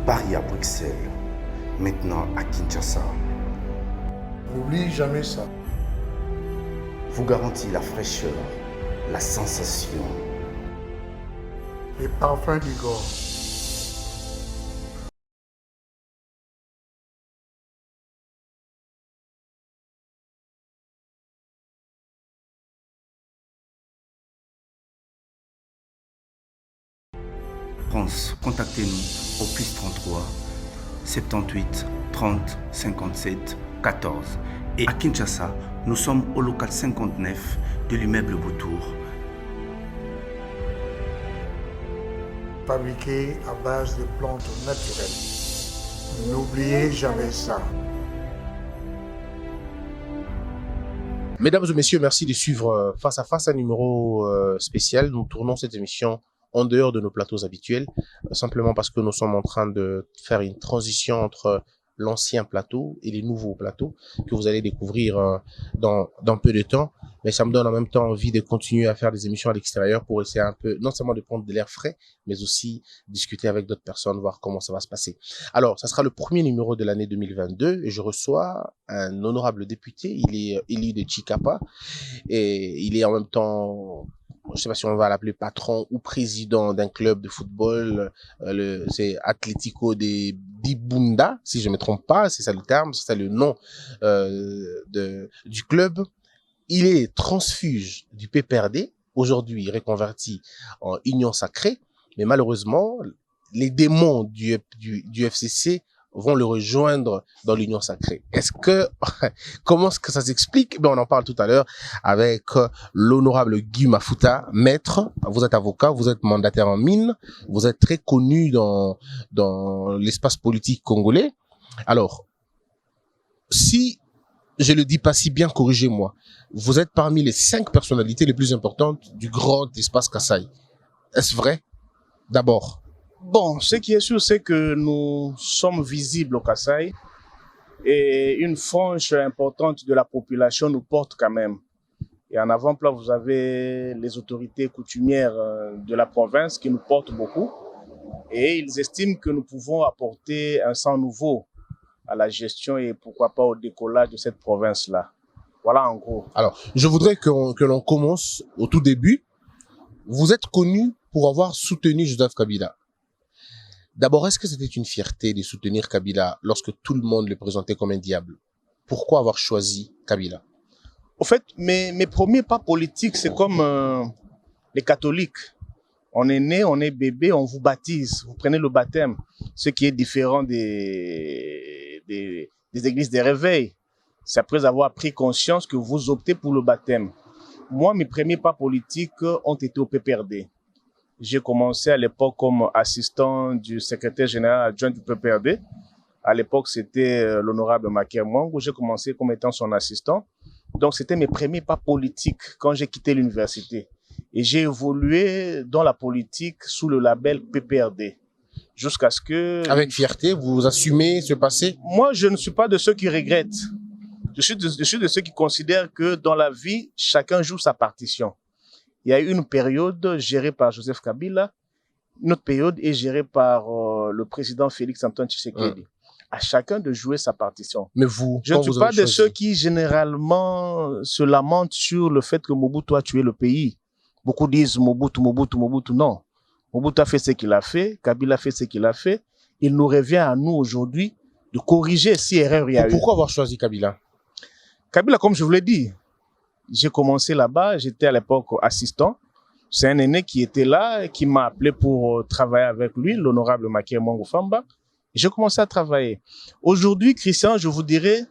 Paris à Bruxelles, maintenant à Kinshasa, N'oublie jamais ça. vous garantit la fraîcheur, la sensation. Les parfums d'Igor. France, contactez-nous au +33 78 30 57 14. Et à Kinshasa, nous sommes au local 59 de l'immeuble Beautour. Fabriqué à base de plantes naturelles. N'oubliez jamais ça. Mesdames et messieurs, merci de suivre Face à Face, un numéro spécial. Nous tournons cette émission en dehors de nos plateaux habituels, simplement parce que nous sommes en train de faire une transition entre l'ancien plateau et les nouveaux plateaux que vous allez découvrir dans peu de temps. Mais ça me donne en même temps envie de continuer à faire des émissions à l'extérieur pour essayer un peu, non seulement de prendre de l'air frais, mais aussi discuter avec d'autres personnes, voir comment ça va se passer. Alors, ça sera le premier numéro de l'année 2022 et je reçois un honorable député. Il est élu de Chikapa et il est en même temps, je sais pas si on va l'appeler patron ou président d'un club de football, c'est Atlético de Dibunda, si je me trompe pas, c'est ça le terme, c'est ça le nom du club. Il est transfuge du PPRD, aujourd'hui reconverti en Union Sacrée, mais malheureusement, les démons du FCC vont le rejoindre dans l'Union Sacrée. Comment est-ce que ça s'explique? Ben, on en parle tout à l'heure avec l'honorable Guy Mafuta, maître. Vous êtes avocat, vous êtes mandataire en mine, vous êtes très connu dans l'espace politique congolais. Alors, si je le dis pas si bien, corrigez-moi. Vous êtes parmi les 5 personnalités les plus importantes du grand espace Kasaï. Est-ce vrai? D'abord. Bon, ce qui est sûr, c'est que nous sommes visibles au Kasaï et une frange importante de la population nous porte quand même. Et en avant-plan, vous avez les autorités coutumières de la province qui nous portent beaucoup et ils estiment que nous pouvons apporter un sang nouveau à la gestion et pourquoi pas au décollage de cette province-là. Voilà en gros. Alors, je voudrais que l'on commence au tout début. Vous êtes connu pour avoir soutenu Joseph Kabila. D'abord, est-ce que c'était une fierté de soutenir Kabila lorsque tout le monde le présentait comme un diable? Pourquoi avoir choisi Kabila? Au fait, mes premiers pas politiques, c'est comme les catholiques. On est né, on est bébé, on vous baptise, vous prenez le baptême, ce qui est différent des églises des réveils. C'est après avoir pris conscience que vous optez pour le baptême. Moi, mes premiers pas politiques ont été au PPRD. J'ai commencé à l'époque comme assistant du secrétaire général adjoint du PPRD. À l'époque, c'était l'honorable Makia Mwangu. J'ai commencé comme étant son assistant. Donc, c'était mes premiers pas politiques quand j'ai quitté l'université. Et j'ai évolué dans la politique sous le label PPRD. Jusqu'à ce que... Avec fierté, vous assumez ce passé? Moi, je ne suis pas de ceux qui regrettent. Je suis de ceux qui considèrent que dans la vie, chacun joue sa partition. Il y a eu une période gérée par Joseph Kabila, une autre période est gérée par le président Félix Antoine Tshisekedi. À chacun de jouer sa partition. Mais vous, je ne suis pas de ceux qui généralement se lamentent sur le fait que Mobutu a tué le pays. Beaucoup disent Mobutu, Mobutu, Mobutu. Non. Mobutu a fait ce qu'il a fait, Kabila a fait ce qu'il a fait. Il nous revient à nous aujourd'hui de corriger si erreur il y a eu. Pourquoi avoir choisi Kabila? Kabila, comme je vous l'ai dit, j'ai commencé là-bas, j'étais à l'époque assistant. C'est un aîné qui était là et qui m'a appelé pour travailler avec lui, l'honorable Makia Mwangu Famba. J'ai commencé à travailler. Aujourd'hui, Christian, je vous dirais,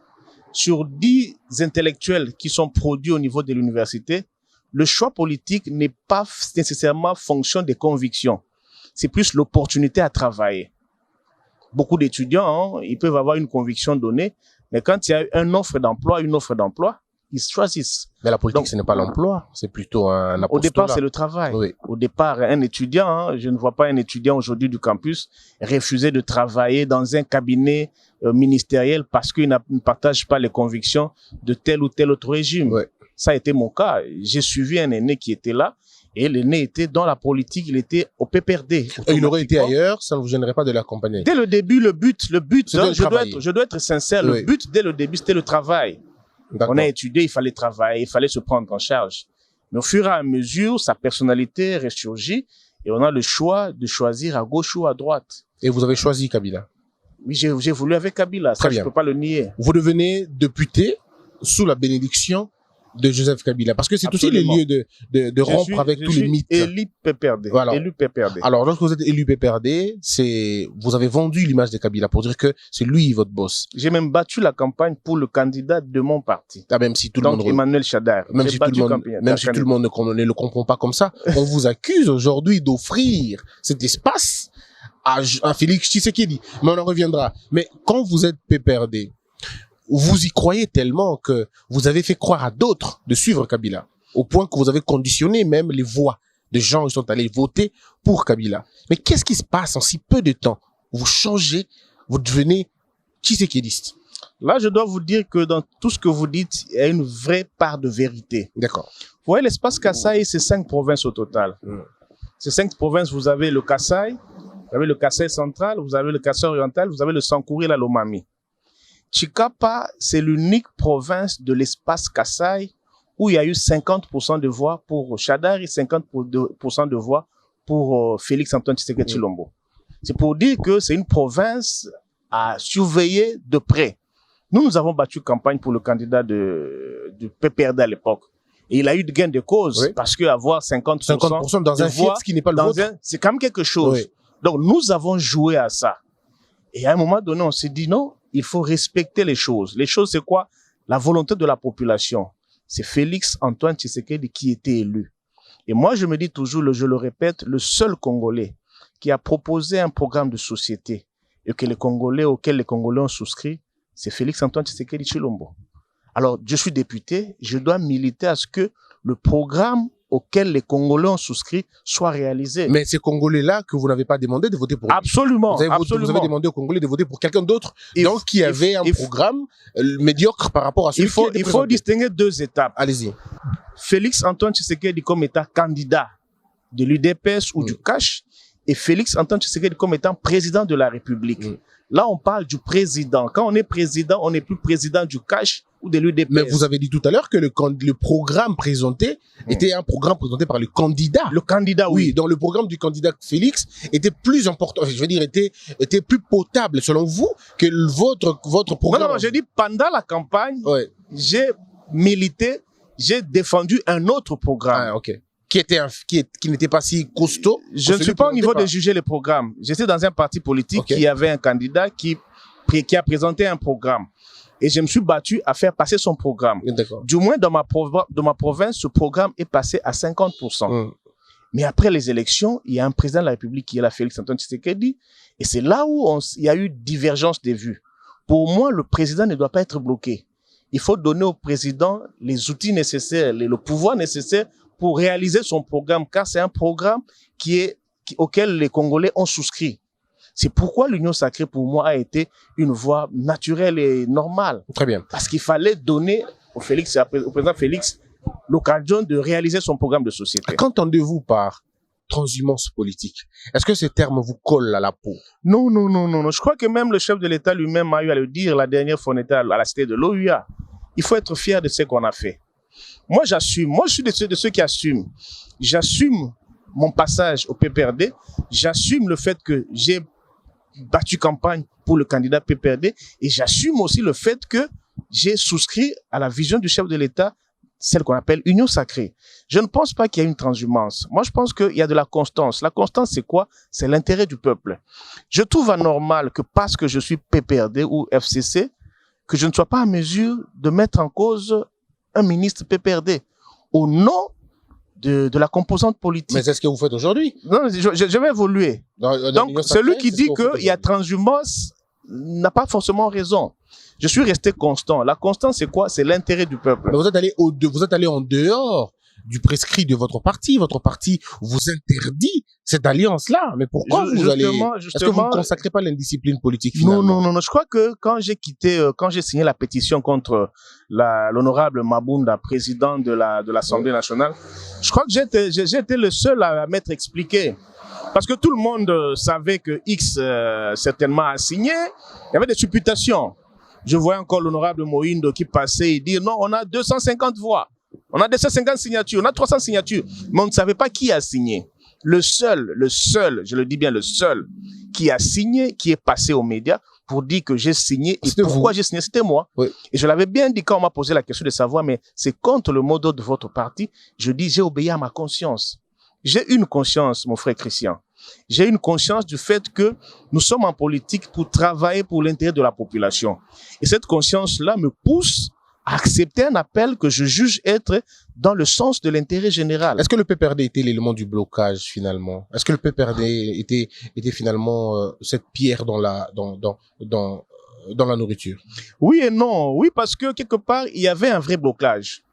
sur 10 intellectuels qui sont produits au niveau de l'université, le choix politique n'est pas nécessairement fonction des convictions. C'est plus l'opportunité à travailler. Beaucoup d'étudiants, ils peuvent avoir une conviction donnée, mais quand il y a une offre d'emploi, ils choisissent. Mais la politique, ce n'est pas l'emploi, c'est plutôt un apostolat. Au départ, c'est le travail. Oui. Au départ, un étudiant, je ne vois pas un étudiant aujourd'hui du campus refuser de travailler dans un cabinet ministériel parce qu'il ne partage pas les convictions de tel ou tel autre régime. Oui. Ça a été mon cas. J'ai suivi un aîné qui était là Et l'aîné était dans la politique, il était au PPRD. Et il aurait été ailleurs, ça ne vous gênerait pas de l'accompagner. Dès le début, le but, hein, je dois être sincère, Oui. le but dès le début, c'était le travail. On a étudié, il fallait travailler, il fallait se prendre en charge. Mais au fur et à mesure, sa personnalité ressurgit et on a le choix de choisir à gauche ou à droite. Et vous avez choisi Kabila. Oui, j'ai voulu avec Kabila, ça Très je bien. peux pas le nier. Vous devenez député sous la bénédiction de Joseph Kabila. Parce que c'est aussi le Absolument. lieu de rompre avec tous les mythes. Élu PPRD. Voilà. Élu PPRD. Alors, lorsque vous êtes élu PPRD, vous avez vendu l'image de Kabila pour dire que c'est lui votre boss. J'ai même battu la campagne pour le candidat de mon parti. Ah, même si tout le Donc monde, Emmanuel Chadar. même J'ai si tout battu le monde, campagne- même si tout le monde ne le comprend pas comme ça, on vous accuse aujourd'hui d'offrir cet espace à Félix Tshisekedi. Mais on en reviendra. Mais quand vous êtes PPRD, vous y croyez tellement que vous avez fait croire à d'autres de suivre Kabila, au point que vous avez conditionné même les voix de gens qui sont allés voter pour Kabila. Mais qu'est-ce qui se passe en si peu de temps? Vous changez, vous devenez Tshisekediste. Là, je dois vous dire que dans tout ce que vous dites, il y a une vraie part de vérité. D'accord. Vous voyez, l'espace Kasaï, c'est 5 provinces au total. Ces 5 provinces, vous avez le Kasaï, vous avez le Kasaï central, vous avez le Kasaï oriental, vous avez le Sankouri et la Lomami. Chikapa, c'est l'unique province de l'espace Kasaï où il y a eu 50% de voix pour Chadar et 50% de voix pour Félix Antoine Tshisekedi Tshilombo. C'est pour dire que c'est une province à surveiller de près. Nous avons battu campagne pour le candidat du PPRD à l'époque. Et il a eu de gain de cause Oui. parce qu'avoir 50% dans de un voix fief qui n'est pas le vôtre. c'est quand même quelque chose. Oui. Donc, nous avons joué à ça. Et à un moment donné, on s'est dit non, il faut respecter les choses. Les choses, c'est quoi? La volonté de la population. C'est Félix Antoine Tshisekedi qui était élu. Et moi, je me dis toujours, je le répète, le seul Congolais qui a proposé un programme de société et auquel les Congolais ont souscrit, c'est Félix Antoine Tshisekedi Tshilombo. Alors, je suis député, je dois militer à ce que le programme auquel les Congolais ont souscrit soit réalisé. Mais ces Congolais-là que vous n'avez pas demandé de voter pour lui. Absolument, Vous avez absolument. demandé aux Congolais de voter pour quelqu'un d'autre, Il donc qui avait un programme médiocre par rapport à celui qui était Il faut présenté. distinguer 2 étapes. Allez-y. Félix Antoine Tshisekedi comme étant candidat de l'UDPS ou du CACH et Félix Antoine Tshisekedi comme étant président de la République. Là, on parle du président. Quand on est président, on n'est plus président du CACH ou de l'UDPS. Mais vous avez dit tout à l'heure que le programme présenté était un programme présenté par le candidat. Le candidat, oui. Oui, donc le programme du candidat Félix était plus important, je veux dire, était plus potable selon vous que votre programme. Non, j'ai dit pendant la campagne, Ouais. j'ai milité, j'ai défendu un autre programme. Ah, ok. Qui n'était pas si costaud. Je ne suis pas au niveau de juger les programmes. J'étais dans un parti politique Ok. qui avait un candidat qui a présenté un programme. Et je me suis battu à faire passer son programme. D'accord. Du moins, dans ma province, ce programme est passé à 50%. Mais après les élections, il y a un président de la République qui est là, Félix Antoine Tshisekedi. Et c'est là où il y a eu divergence des vues. Pour moi, le président ne doit pas être bloqué. Il faut donner au président les outils nécessaires, le pouvoir nécessaire pour réaliser son programme, car c'est un programme auquel les Congolais ont souscrit. C'est pourquoi l'Union sacrée, pour moi, a été une voie naturelle et normale. Très bien. Parce qu'il fallait donner au président Félix l'occasion de réaliser son programme de société. Qu'entendez-vous par transhumance politique? Est-ce que ces termes vous collent à la peau? Non. Je crois que même le chef de l'État lui-même a eu à le dire la dernière fois on était à la cité de l'OUA. Il faut être fier de ce qu'on a fait. Moi, j'assume. Moi, je suis de ceux qui assument. J'assume mon passage au PPRD. J'assume le fait que j'ai battu campagne pour le candidat PPRD. Et j'assume aussi le fait que j'ai souscrit à la vision du chef de l'État, celle qu'on appelle Union sacrée. Je ne pense pas qu'il y ait une transhumance. Moi, je pense qu'il y a de la constance. La constance, c'est quoi? C'est l'intérêt du peuple. Je trouve anormal que parce que je suis PPRD ou FCC, que je ne sois pas en mesure de mettre en cause un ministre PPRD au nom de la composante politique. Mais c'est ce que vous faites aujourd'hui. Non, je vais évoluer. Donc, celui qui dit qu'il y a transhumance n'a pas forcément raison. Je suis resté constant. La constance, c'est quoi? C'est l'intérêt du peuple. Mais vous êtes allé en dehors du prescrit de votre parti. Votre parti vous interdit cette alliance-là. Mais pourquoi est-ce que vous ne consacrez pas l'indiscipline politique finalement? Non. Je crois que quand j'ai signé la pétition contre l'honorable Mabunda, président de l'Assemblée nationale, je crois que j'ai été le seul à m'être expliqué. Parce que tout le monde savait que X certainement a signé. Il y avait des supputations. Je voyais encore l'honorable Moïndo qui passait et dire non, on a 250 voix, on a 250 signatures, on a 300 signatures. Mais on ne savait pas qui a signé. Le seul, je le dis bien, le seul qui a signé, qui est passé aux médias pour dire que j'ai signé et pourquoi j'ai signé, c'était moi. Oui. Et je l'avais bien dit quand on m'a posé la question de savoir, mais c'est contre le mot d'ordre de votre parti. Je dis, j'ai obéi à ma conscience. J'ai une conscience, mon frère Christian. J'ai une conscience du fait que nous sommes en politique pour travailler pour l'intérêt de la population. Et cette conscience-là me pousse à accepter un appel que je juge être dans le sens de l'intérêt général. Est-ce que le PPRD était l'élément du blocage finalement? Est-ce que le PPRD était finalement cette pierre dans la nourriture? Oui et non. Oui, parce que quelque part, il y avait un vrai blocage.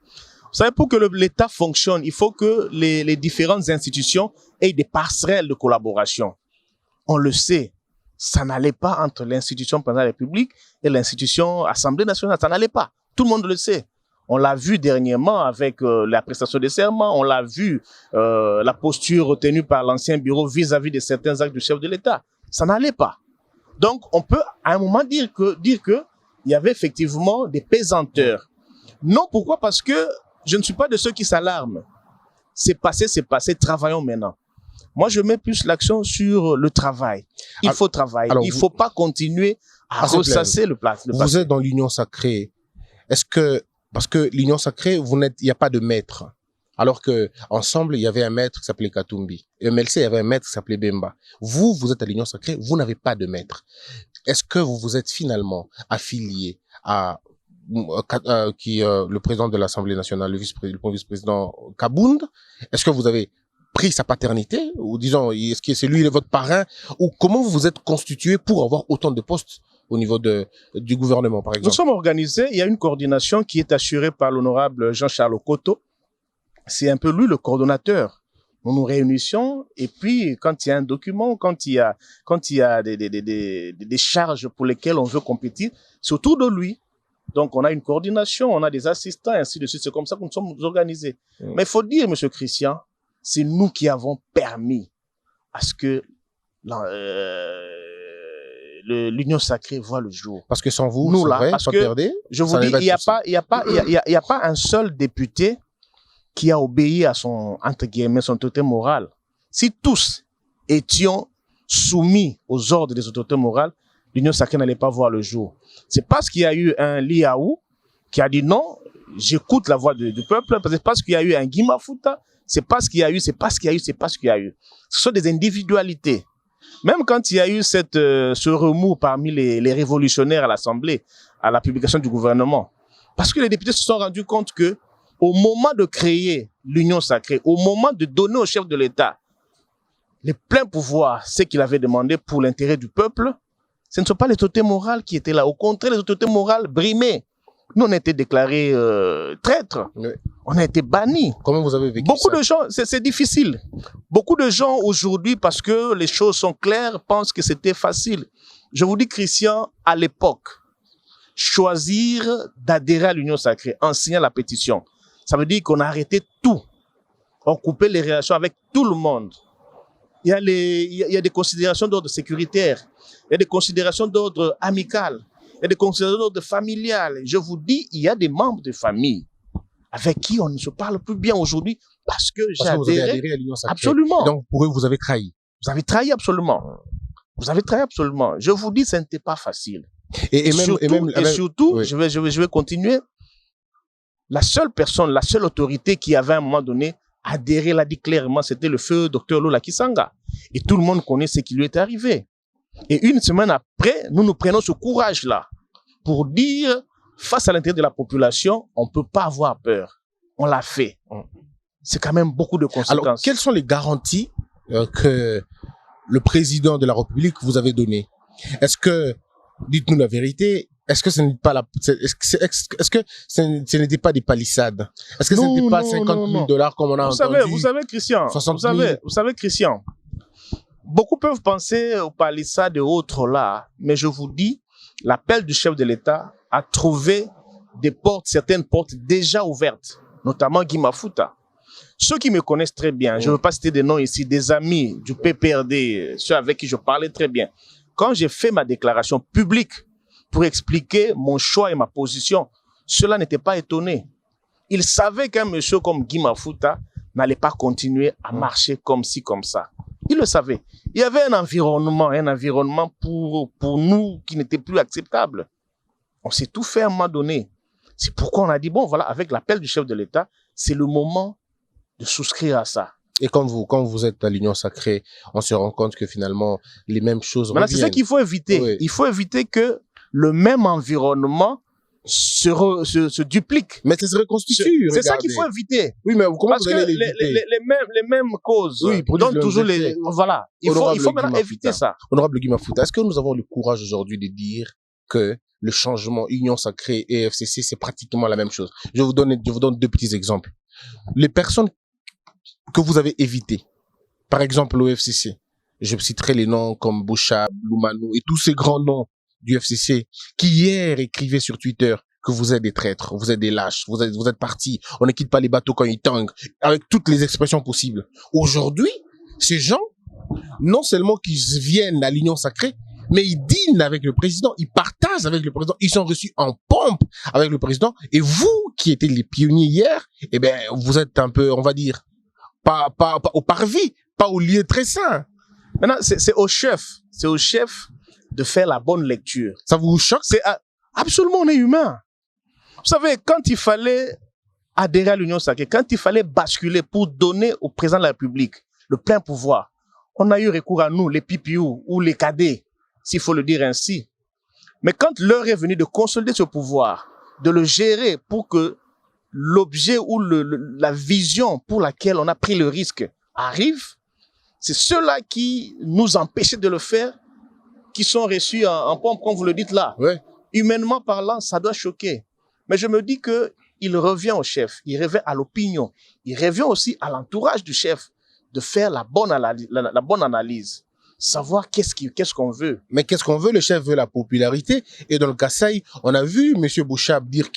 Vous savez, pour que l'État fonctionne, il faut que les différentes institutions aient des passerelles de collaboration. On le sait, ça n'allait pas entre l'institution présidence de la République et l'institution Assemblée nationale. Ça n'allait pas. Tout le monde le sait. On l'a vu dernièrement avec la prestation des serments. On l'a vu la posture retenue par l'ancien bureau vis-à-vis de certains actes du chef de l'État. Ça n'allait pas. Donc, on peut à un moment dire que il y avait effectivement des pesanteurs. Non, pourquoi? Parce que je ne suis pas de ceux qui s'alarment. C'est passé, travaillons maintenant. Moi, je mets plus l'accent sur le travail. Il faut travailler. Il ne faut pas continuer à ressasser le plat. Vous êtes dans l'union sacrée. Parce que l'union sacrée, il n'y a pas de maître. Alors que ensemble, il y avait un maître qui s'appelait Katumbi. Et MLC, il y avait un maître qui s'appelait Bemba. Vous êtes à l'union sacrée, vous n'avez pas de maître. Est-ce que vous vous êtes finalement affilié à le président de l'Assemblée nationale, le vice-président Kabound? Est-ce que vous avez pris sa paternité? Ou disons, est-ce que c'est lui votre parrain? Ou comment vous vous êtes constitué pour avoir autant de postes au niveau du gouvernement, par exemple? Nous sommes organisés, il y a une coordination qui est assurée par l'honorable Jean-Charles Okoto. C'est un peu lui le coordonnateur. Nous nous réunissons et puis quand il y a un document, quand il y a des charges pour lesquelles on veut compétir, c'est autour de lui. Donc, on a une coordination, on a des assistants, ainsi de suite. C'est comme ça que nous sommes organisés. Mais il faut dire, M. Christian, c'est nous qui avons permis à ce que l'union sacrée voit le jour. Parce que sans vous, nous là, parce que je vous dis, il n'y a pas un seul député qui a obéi à son, entre guillemets, son autorité morale. Si tous étions soumis aux ordres des autorités morales, l'union sacrée n'allait pas voir le jour. C'est parce qu'il y a eu un Liaou qui a dit non, j'écoute la voix du peuple, c'est parce qu'il y a eu un Guy Mafuta, c'est parce qu'il y a eu. Ce sont des individualités. Même quand il y a eu ce remous parmi les révolutionnaires à l'Assemblée, à la publication du gouvernement, parce que les députés se sont rendus compte que au moment de créer l'union sacrée, au moment de donner au chef de l'État les pleins pouvoirs, ce qu'il avait demandé pour l'intérêt du peuple, ce ne sont pas les autorités morales qui étaient là. Au contraire, les autorités morales brimaient. Nous, on a été déclarés traîtres. Oui. On a été bannis. Comment vous avez vécu beaucoup ça? De gens, c'est difficile. Beaucoup de gens aujourd'hui, parce que les choses sont claires, pensent que c'était facile. Je vous dis, Christian, à l'époque, choisir d'adhérer à l'union sacrée en signant la pétition, ça veut dire qu'on a arrêté tout. On coupait les relations avec tout le monde. Il y a des considérations d'ordre sécuritaire. Il y a des considérations d'ordre amical. Il y a des considérations d'ordre familial. Je vous dis, il y a des membres de famille avec qui on ne se parle plus bien aujourd'hui parce que j'ai adhéré à l'union sacrée. Absolument. Donc, pour eux, vous avez trahi. Vous avez trahi absolument. Vous avez trahi absolument. Je vous dis, ça n'était pas facile. Et surtout, oui. je vais continuer. La seule personne, la seule autorité qui avait à un moment donné adhéré, l'a dit clairement, c'était le feu Dr Lola Kisanga. Et tout le monde connaît ce qui lui est arrivé. Et une semaine après, nous prenons ce courage-là pour dire, face à l'intérêt de la population, on ne peut pas avoir peur. On l'a fait. C'est quand même beaucoup de conséquences. Alors, quelles sont les garanties que le président de la République vous avait données? Est-ce que, dites-nous la vérité, est-ce que ce n'est pas est-ce que ce n'était pas des palissades? Est-ce que ce n'était pas 50 000 $ comme on a entendu? Vous savez, Christian, 60 000. vous savez, Christian, beaucoup peuvent penser aux palissades et autres là, mais je vous dis, l'appel du chef de l'État a trouvé certaines portes déjà ouvertes, notamment Guy Mafuta. Ceux qui me connaissent très bien, je ne veux pas citer des noms ici, des amis du PPRD, ceux avec qui je parlais très bien. Quand j'ai fait ma déclaration publique pour expliquer mon choix et ma position, ceux-là n'étaient pas étonnés. Ils savaient qu'un monsieur comme Guy Mafuta n'allait pas continuer à marcher comme ci, comme ça. Ils le savaient. Il y avait un environnement pour nous qui n'était plus acceptable. On s'est tout fait à un moment donné. C'est pourquoi on a dit, bon, voilà, avec l'appel du chef de l'État, c'est le moment de souscrire à ça. Et quand vous êtes à l'Union Sacrée, on se rend compte que finalement, les mêmes choses reviennent. C'est ça qu'il faut éviter. Oui. Il faut éviter que le même environnement se duplique. Mais ça se reconstitue. C'est ça qu'il faut éviter. Oui, mais comment vous allez l'éviter? Les mêmes causes. Oui, donnent toujours les. Voilà. Il faut maintenant éviter ça. Honorable Guy Mafuta, est-ce que nous avons le courage aujourd'hui de dire que le changement Union Sacrée et FCC, c'est pratiquement la même chose? Je vous donne 2 petits exemples. Les personnes que vous avez évitées, par exemple au FCC, je citerai les noms comme Bouchab, Loumanou et tous ces grands noms du FCC qui hier écrivaient sur Twitter que vous êtes des traîtres, vous êtes des lâches, vous êtes partis, on ne quitte pas les bateaux quand ils tanguent, avec toutes les expressions possibles. Aujourd'hui, ces gens, non seulement qu'ils viennent à l'Union Sacrée, mais ils dînent avec le président, ils partagent avec le président, ils sont reçus en pompe avec le président. Et vous, qui étiez les pionniers hier, eh ben, vous êtes un peu, on va dire, pas au parvis, pas au lieu très sain. Maintenant, c'est au chef de faire la bonne lecture. Ça vous choque? Absolument, on est humain. Vous savez, quand il fallait adhérer à l'Union Sacrée, quand il fallait basculer pour donner au président de la République le plein pouvoir, on a eu recours à nous, les PPU ou les cadets, s'il faut le dire ainsi. Mais quand l'heure est venue de consolider ce pouvoir, de le gérer pour que l'objet ou la vision pour laquelle on a pris le risque arrive, c'est ceux-là qui nous empêchaient de le faire, qui sont reçus en pompe, comme vous le dites là. Ouais. Humainement parlant, ça doit choquer. Mais je me dis qu'il revient au chef, il revient à l'opinion, il revient aussi à l'entourage du chef de faire la bonne analyse. Savoir qu'est-ce qu'on veut. Mais qu'est-ce qu'on veut? Le chef veut la popularité. Et dans le Kasaï, on a vu M. Bouchab dire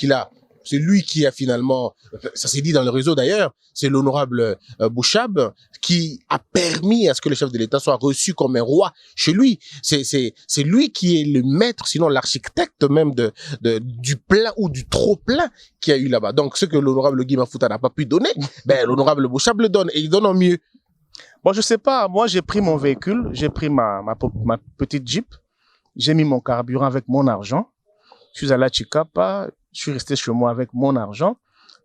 c'est lui qui a finalement, ça s'est dit dans le réseau d'ailleurs, c'est l'honorable Bouchab qui a permis à ce que le chef de l'État soit reçu comme un roi chez lui. C'est lui qui est le maître, sinon l'architecte même du plein ou du trop plein qu'il y a eu là-bas. Donc ce que l'honorable Guy Mafuta n'a pas pu donner, ben l'honorable Bouchab le donne et il donne en mieux. Bon, je sais pas, moi j'ai pris mon véhicule, j'ai pris ma petite Jeep, j'ai mis mon carburant avec mon argent, je suis allé à Chikapa, je suis resté chez moi avec mon argent,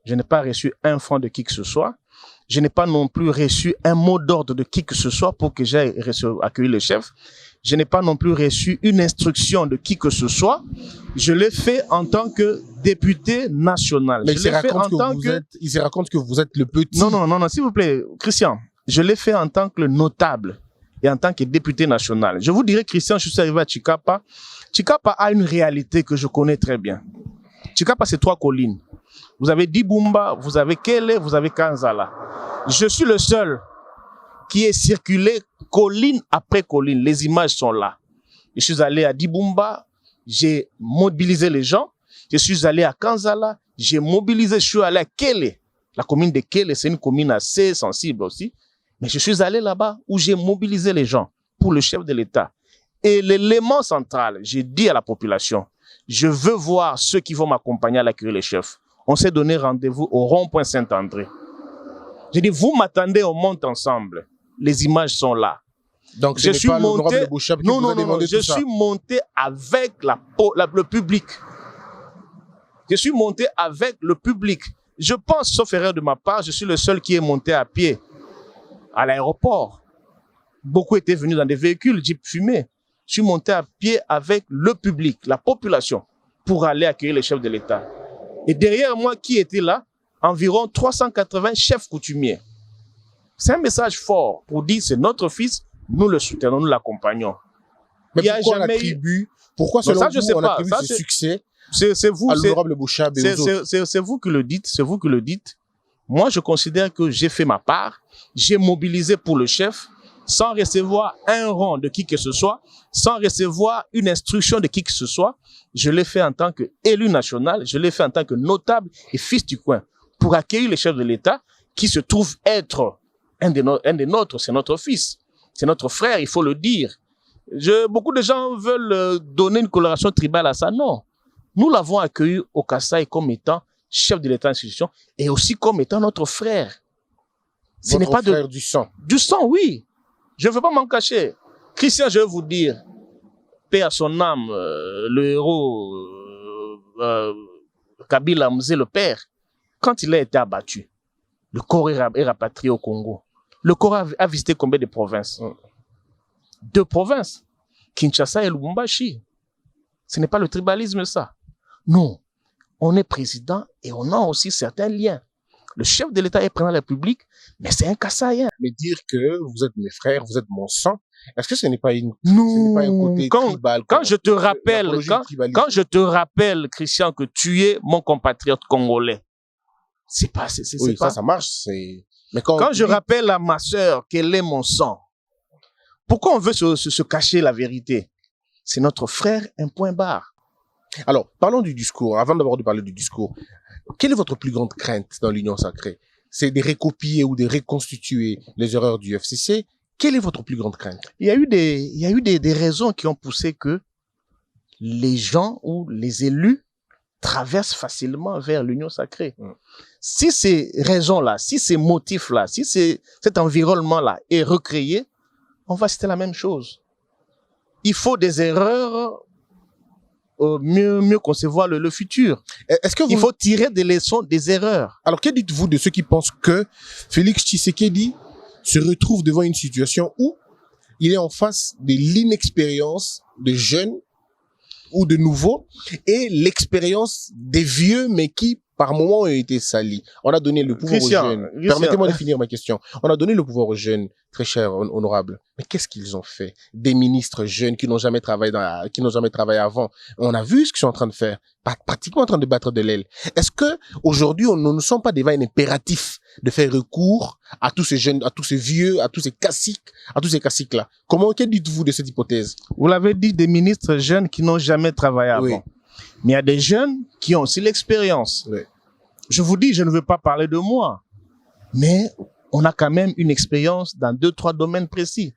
je n'ai pas reçu un franc de qui que ce soit, je n'ai pas non plus reçu un mot d'ordre de qui que ce soit pour que j'aille accueillir le chef, je n'ai pas non plus reçu une instruction de qui que ce soit, je l'ai fait en tant que député national. Mais il se raconte que vous êtes le petit. Non, s'il vous plaît, Christian. Je l'ai fait en tant que notable et en tant que député national. Je vous dirais, Christian, je suis arrivé à Chikapa. Chikapa a une réalité que je connais très bien. Chikapa, c'est 3 collines. Vous avez Dibumba, vous avez Kele, vous avez Kanzala. Je suis le seul qui est circulé colline après colline. Les images sont là. Je suis allé à Dibumba, j'ai mobilisé les gens. Je suis allé à Kanzala, j'ai mobilisé, je suis allé à Kele. La commune de Kele, c'est une commune assez sensible aussi. Mais je suis allé là-bas où j'ai mobilisé les gens pour le chef de l'État. Et l'élément central, j'ai dit à la population, je veux voir ceux qui vont m'accompagner à l'accueil les chefs. On s'est donné rendez-vous au rond-point Saint-André. J'ai dit, vous m'attendez, on monte ensemble. Les images sont là. Donc, je suis monté. Je suis monté avec le public. Je suis monté avec le public. Je pense, sauf erreur de ma part, je suis le seul qui est monté à pied à l'aéroport. Beaucoup étaient venus dans des véhicules, Jeep fumés. Je suis monté à pied avec le public, la population, pour aller accueillir les chefs de l'État. Et derrière moi, qui était là? Environ 380 chefs coutumiers. C'est un message fort pour dire c'est notre fils, nous le soutenons, nous l'accompagnons. Mais pourquoi Pourquoi, Donc selon ça, je vous, sais on pas. attribue Ça, ce succès c'est vous, à l'honorable Bouchab et aux autres? c'est vous qui le dites, c'est vous qui le dites. Moi, je considère que j'ai fait ma part, j'ai mobilisé pour le chef, sans recevoir un rond de qui que ce soit, sans recevoir une instruction de qui que ce soit. Je l'ai fait en tant qu'élu national, je l'ai fait en tant que notable et fils du coin, pour accueillir le chef de l'État, qui se trouve être un des nôtres, c'est notre fils, c'est notre frère, il faut le dire. Beaucoup de gens veulent donner une coloration tribale à ça. Non. Nous l'avons accueilli au Kasaï comme étant chef de l'État institution et aussi comme étant notre frère. Ce n'est pas frère du sang. Du sang, oui. Je ne veux pas m'en cacher. Christian, je vais vous dire, paix à son âme, le héros Kabila Mzee le père, quand il a été abattu, le corps est rapatrié au Congo. Le corps a visité combien de provinces? 2 provinces, Kinshasa et Lubumbashi. Ce n'est pas le tribalisme, ça. Non, on est président et on a aussi certains liens. Le chef de l'État est président de la République, mais c'est un Kassaïen. Mais dire que vous êtes mes frères, vous êtes mon sang, est-ce que ce n'est pas Non. ce n'est pas un côté tribal? Quand je te rappelle, l'apologie quand je te rappelle, Christian, que tu es mon compatriote congolais, c'est pas, oui, pas. ça marche, mais Quand je rappelle à ma sœur qu'elle est mon sang, pourquoi on veut se cacher la vérité? C'est notre frère, un point barre. Alors, parlons du discours. Avant d'abord de parler du discours, quelle est votre plus grande crainte dans l'Union sacrée? C'est de recopier ou de reconstituer les erreurs du FCC? Quelle est votre plus grande crainte? Il y a eu des raisons qui ont poussé que les gens ou les élus traversent facilement vers l'Union sacrée. Si ces raisons-là, si ces motifs-là, si cet environnement-là est recréé, on va citer la même chose. Il faut des erreurs, mieux concevoir le futur. Est-ce que Il faut tirer des leçons des erreurs. Alors, que dites-vous de ceux qui pensent que Félix Tshisekedi se retrouve devant une situation où il est en face de l'inexpérience de jeunes ou de nouveaux et l'expérience des vieux, mais qui, par moments, ont été salis? On a donné le pouvoir aux jeunes. Permettez-moi de finir ma question. On a donné le pouvoir aux jeunes, très cher, honorable. Mais qu'est-ce qu'ils ont fait? Des ministres jeunes qui n'ont jamais travaillé avant. On a vu ce qu'ils sont en train de faire. Pratiquement en train de battre de l'aile. Est-ce que, aujourd'hui, nous ne sommes pas devant un impératif de faire recours à tous ces jeunes, à tous ces vieux, à tous ces caciques-là? Que dites-vous de cette hypothèse? Vous l'avez dit, des ministres jeunes qui n'ont jamais travaillé avant. Oui. Mais il y a des jeunes qui ont aussi l'expérience. Oui. Je vous dis, je ne veux pas parler de moi, mais on a quand même une expérience dans 2-3 domaines précis.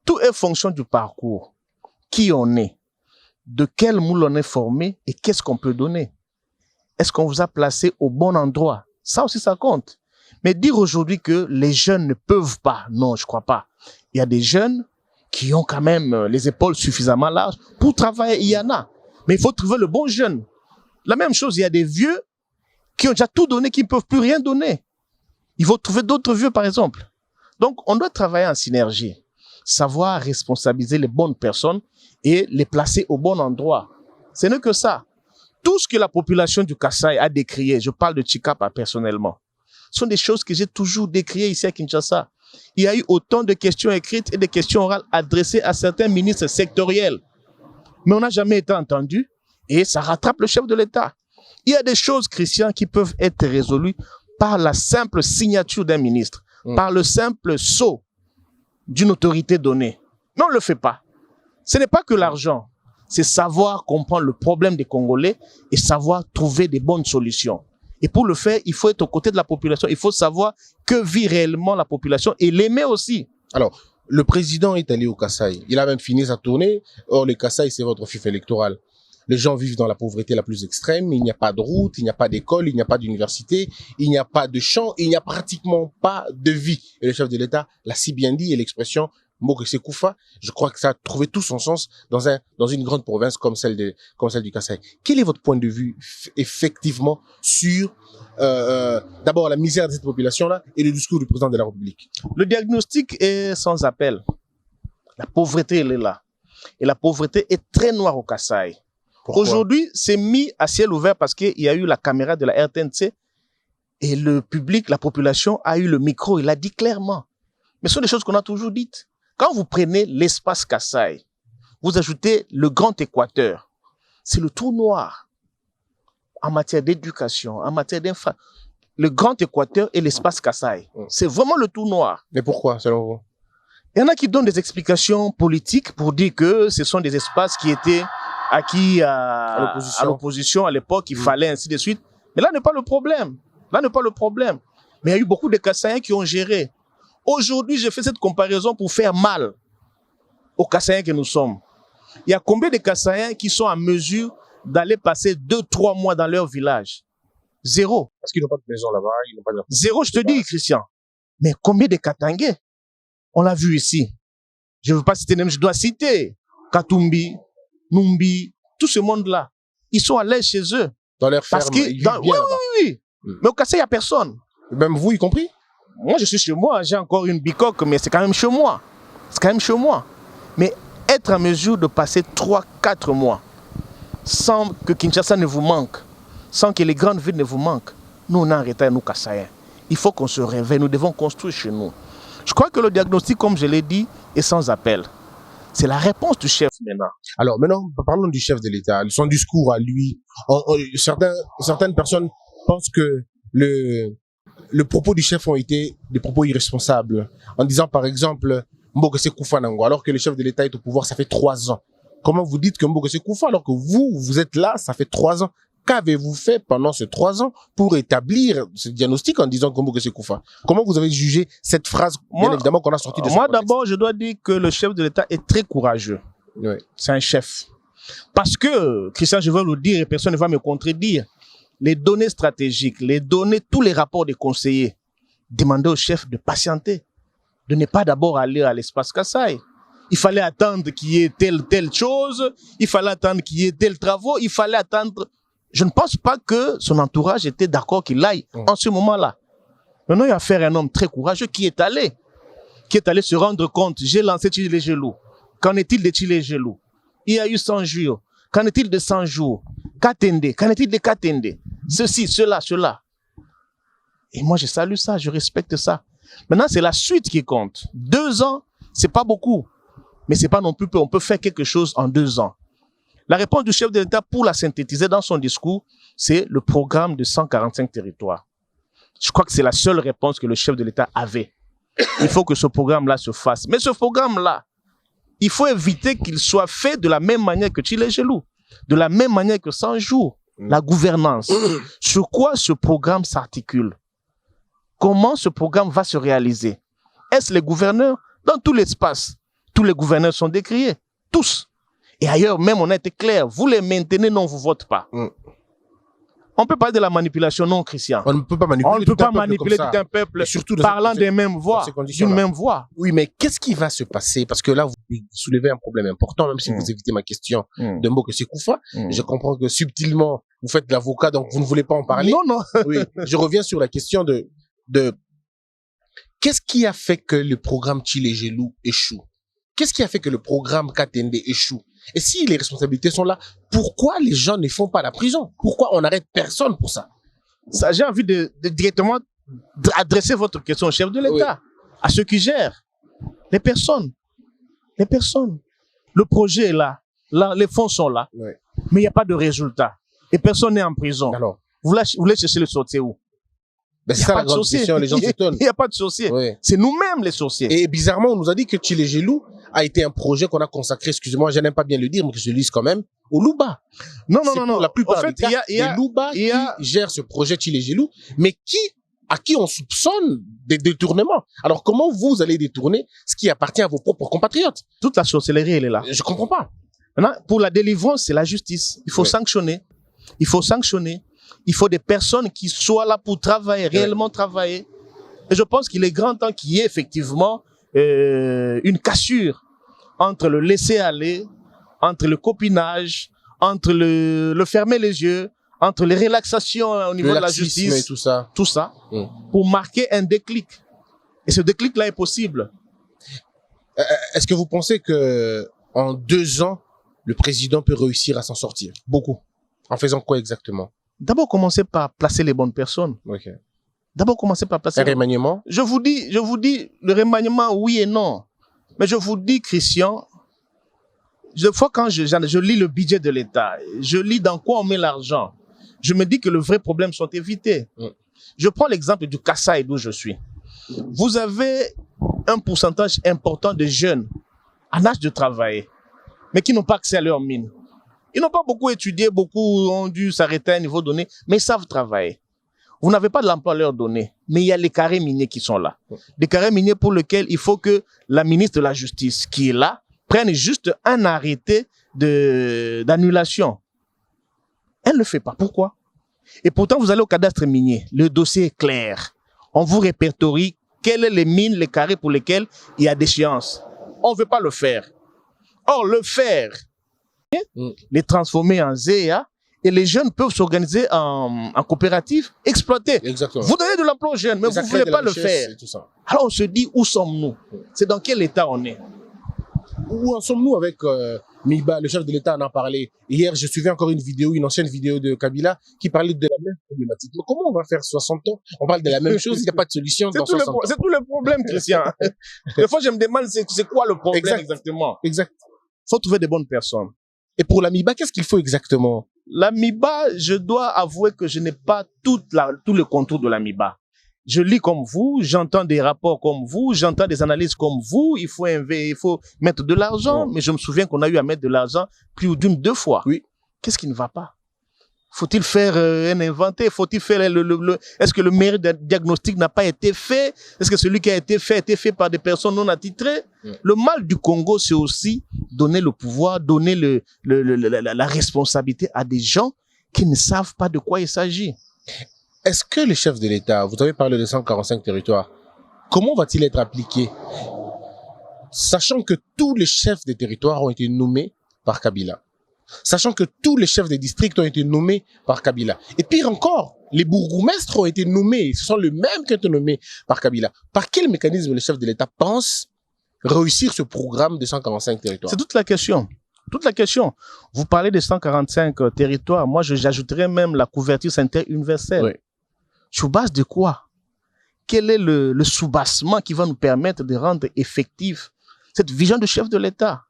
Tout est fonction du parcours. Qui on est, de quel moule on est formé et qu'est-ce qu'on peut donner. Est-ce qu'on vous a placé au bon endroit? Ça aussi, ça compte. Mais dire aujourd'hui que les jeunes ne peuvent pas, non, je crois pas. Il y a des jeunes qui ont quand même les épaules suffisamment larges pour travailler, il y en a. Mais il faut trouver le bon jeune. La même chose, il y a des vieux qui ont déjà tout donné, qui ne peuvent plus rien donner. Il faut trouver d'autres vieux, par exemple. Donc, on doit travailler en synergie. Savoir responsabiliser les bonnes personnes et les placer au bon endroit. Ce n'est que ça. Tout ce que la population du Kasaï a décrié, je parle de Tshikapa personnellement, sont des choses que j'ai toujours décriées ici à Kinshasa. Il y a eu autant de questions écrites et de questions orales adressées à certains ministres sectoriels. Mais on n'a jamais été entendu et ça rattrape le chef de l'État. Il y a des choses, Christian, qui peuvent être résolues par la simple signature d'un ministre, par le simple sceau d'une autorité donnée. Mais on ne le fait pas. Ce n'est pas que l'argent, c'est savoir comprendre le problème des Congolais et savoir trouver des bonnes solutions. Et pour le faire, il faut être aux côtés de la population. Il faut savoir que vit réellement la population et l'aimer aussi. Alors, le président est allé au Kasaï. Il a même fini sa tournée. Or, le Kasaï, c'est votre fief électoral. Les gens vivent dans la pauvreté la plus extrême. Il n'y a pas de route, il n'y a pas d'école, il n'y a pas d'université, il n'y a pas de champs, il n'y a pratiquement pas de vie. Et le chef de l'État l'a si bien dit, et l'expression Mbokese Koufa, je crois que ça a trouvé tout son sens dans une grande province comme celle du Kasaï. Quel est votre point de vue, effectivement, sur, d'abord la misère de cette population-là et le discours du président de la République? Le diagnostic est sans appel. La pauvreté, elle est là. Et la pauvreté est très noire au Kasaï. Aujourd'hui, c'est mis à ciel ouvert parce qu'il y a eu la caméra de la RTNC et le public, la population a eu le micro, il a dit clairement. Mais ce sont des choses qu'on a toujours dites. Quand vous prenez l'espace Kasaï, vous ajoutez le Grand Équateur. C'est le trou noir en matière d'éducation, en matière d'infra. Le Grand Équateur et l'espace Kasaï. C'est vraiment le trou noir. Mais pourquoi, selon vous? Il y en a qui donnent des explications politiques pour dire que ce sont des espaces qui étaient acquis à l'opposition à l'époque, il fallait ainsi de suite. Mais là n'est pas le problème. Là n'est pas le problème. Mais il y a eu beaucoup de Kassaïens qui ont géré. Aujourd'hui, je fais cette comparaison pour faire mal aux Kassaïens que nous sommes. Il y a combien de Kassaïens qui sont en mesure d'aller passer 2-3 mois dans leur village? Zéro. Parce qu'ils n'ont pas de maison là-bas, ils n'ont pas de... Zéro, je te dis, Christian. Mais combien de Katangais? On l'a vu ici. Je ne veux pas citer même, je dois citer Katumbi, Numbi, tout ce monde-là. Ils sont à l'aise chez eux. Dans leur ferme, Parce que, ils vivent bien là-bas. oui. Mais au Kassai, il n'y a personne. Même vous, y compris? Moi, je suis chez moi, j'ai encore une bicoque, mais c'est quand même chez moi. C'est quand même chez moi. Mais être en mesure de passer 3-4 mois sans que Kinshasa ne vous manque, sans que les grandes villes ne vous manquent, nous, on est en retard, nous, Kassaïens. Il faut qu'on se réveille, nous devons construire chez nous. Je crois que le diagnostic, comme je l'ai dit, est sans appel. C'est la réponse du chef maintenant. Alors maintenant, parlons du chef de l'État. Son discours à lui. Certaines personnes pensent que le propos du chef ont été des propos irresponsables. En disant par exemple, Mbokese Kufa Nango, alors que le chef de l'État est au pouvoir, ça fait 3 ans. Comment vous dites que Mbokese Kufa, alors que vous êtes là, ça fait 3 ans? Qu'avez-vous fait pendant ces 3 ans pour établir ce diagnostic en disant que Mbokese Kufa? Comment vous avez jugé cette phrase, bien évidemment, qu'on a sortie de ce contexte? Moi, d'abord, je dois dire que le chef de l'État est très courageux. Oui. C'est un chef. Parce que, Christian, je veux le dire et personne ne va me contredire, les données stratégiques, les données, tous les rapports des conseillers, demandaient au chef de patienter, de ne pas d'abord aller à l'espace Kasaï. Il fallait attendre qu'il y ait telle chose, il fallait attendre qu'il y ait tel travaux, il fallait attendre... Je ne pense pas que son entourage était d'accord qu'il aille en ce moment-là. Maintenant, il y a affaire à un homme très courageux qui est allé se rendre compte. J'ai lancé Tchilé Gelou. Qu'en est-il de Tchilé Gelou? Il y a eu 100 jours. Qu'en est-il de 100 jours? Katende. Qu'en est-il de Katende? Ceci, cela. Et moi, je salue ça, je respecte ça. Maintenant, c'est la suite qui compte. 2 ans, c'est pas beaucoup. Mais c'est pas non plus peu. On peut faire quelque chose en 2 ans. La réponse du chef de l'État, pour la synthétiser dans son discours, c'est le programme de 145 territoires. Je crois que c'est la seule réponse que le chef de l'État avait. Il faut que ce programme-là se fasse. Mais ce programme-là, il faut éviter qu'il soit fait de la même manière que Tchilé Gelou, de la même manière que 100 jours. La gouvernance. Sur quoi ce programme s'articule? Comment ce programme va se réaliser? Est-ce les gouverneurs? Dans tout l'espace, tous les gouverneurs sont décriés. Tous. Et ailleurs, même, on a été clair. Vous les maintenez, non, vous votez pas. On peut parler de la manipulation, non, Christian. On ne peut pas manipuler, on ne peut pas manipuler tout un peuple parlant des mêmes voix, d'une même voix. Oui, mais qu'est-ce qui va se passer? Parce que là, vous soulevez un problème important, même si vous évitez ma question de Mbokese Kufa. Je comprends que subtilement, vous faites l'avocat, donc vous ne voulez pas en parler. Non. Oui, je reviens sur la question de qu'est-ce qui a fait que le programme Tchilé Gelou échoue? Qu'est-ce qui a fait que le programme Katende échoue? Et si les responsabilités sont là, pourquoi les gens ne font pas la prison? Pourquoi on n'arrête personne pour ça? J'ai envie de directement adresser votre question au chef de l'État, à ceux qui gèrent. Les personnes. Le projet est là. Les fonds sont là. Mais il n'y a pas de résultat. Et personne n'est en prison. Alors, vous voulez chercher le sorcier où? Ben c'est ça la grande question, les gens s'étonnent. Il n'y a pas de sorcier. C'est nous-mêmes les sorciers. Et bizarrement, on nous a dit que Tchilé Gelou a été un projet qu'on a consacré, excusez-moi, je n'aime pas bien le dire, mais que je le lise quand même, au Louba. Non. La plupart en fait, des cas, il y a Louba qui gère ce projet Tchilé Gelou, mais à qui on soupçonne des détournements. Alors comment vous allez détourner ce qui appartient à vos propres compatriotes? Toute la sorcellerie, elle est là. Je comprends pas. Maintenant, pour la délivrance, c'est la justice. Il faut sanctionner. Il faut des personnes qui soient là pour travailler, réellement travailler. Et je pense qu'il est grand temps qu'il y ait effectivement une cassure entre le laisser aller, entre le copinage, entre le fermer les yeux, entre les relaxations au niveau de la justice, et tout ça, pour marquer un déclic. Et ce déclic-là est possible. Est-ce que vous pensez que en 2 ans, le président peut réussir à s'en sortir? Beaucoup. En faisant quoi exactement? D'abord, commencer par placer les bonnes personnes. D'abord, commencer par placer... Un remaniement? Je vous dis, le remaniement, oui et non. Mais je vous dis, Christian, Des fois, quand je lis le budget de l'État, je lis dans quoi on met l'argent, je me dis que les vrais problèmes sont évités. Je prends l'exemple du Kasaï d'où je suis. Vous avez un pourcentage important de jeunes en âge de travailler, mais qui n'ont pas accès à leur mine. Ils n'ont pas beaucoup étudié, beaucoup ont dû s'arrêter à un niveau donné, mais ils savent travailler. Vous n'avez pas de l'emploi à leur donner, mais il y a les carrés miniers qui sont là. Des carrés miniers pour lesquels il faut que la ministre de la Justice, qui est là, prenne juste un arrêté d'annulation. Elle ne le fait pas. Pourquoi? Et pourtant, vous allez au cadastre minier. Le dossier est clair. On vous répertorie quelles sont les mines, les carrés pour lesquels il y a d'échéance. On ne veut pas le faire. Or, le faire, les transformer en ZEA, et les jeunes peuvent s'organiser en coopérative, exploiter. Exactement. Vous donnez de l'emploi aux jeunes, mais vous ne voulez pas le faire. Alors on se dit, où sommes-nous? C'est dans quel état on est? Où en sommes-nous avec Miba, le chef de l'État en a parlé. Hier, je suivais encore une ancienne vidéo de Kabila qui parlait de la même problématique. Mais comment on va faire 60 ans? On parle de la même chose, il n'y a pas de solution dans 60 ans. C'est tout le problème, Christian. Des fois, je me demande, c'est quoi le problème exactement? Exact. Il faut trouver des bonnes personnes. Et pour la Miba, qu'est-ce qu'il faut exactement? La MIBA, je dois avouer que je n'ai pas tout le contour de la MIBA. Je lis comme vous, j'entends des rapports comme vous, j'entends des analyses comme vous. Il faut mettre de l'argent, mais je me souviens qu'on a eu à mettre de l'argent plus deux fois. Oui. Qu'est-ce qui ne va pas? Faut-il faire un inventé? Faut-il faire est-ce que le meilleur diagnostic n'a pas été fait? Est-ce que celui qui a été fait par des personnes non attitrées? Le mal du Congo, c'est aussi donner le pouvoir, donner la responsabilité à des gens qui ne savent pas de quoi il s'agit. Est-ce que les chefs de l'État, vous avez parlé de 145 territoires, comment va-t-il être appliqué? Sachant que tous les chefs des territoires ont été nommés par Kabila. Sachant que tous les chefs des districts ont été nommés par Kabila. Et pire encore, les bourgmestres ont été nommés, ce sont les mêmes qui ont été nommés par Kabila. Par quel mécanisme les chefs de l'État pensent réussir ce programme de 145 territoires? C'est toute la question. Toute la question. Vous parlez de 145 territoires. Moi, j'ajouterais même la couverture sanitaire universelle. Oui. Sur base de quoi? Quel est le soubassement qui va nous permettre de rendre effective cette vision de chef de l'État?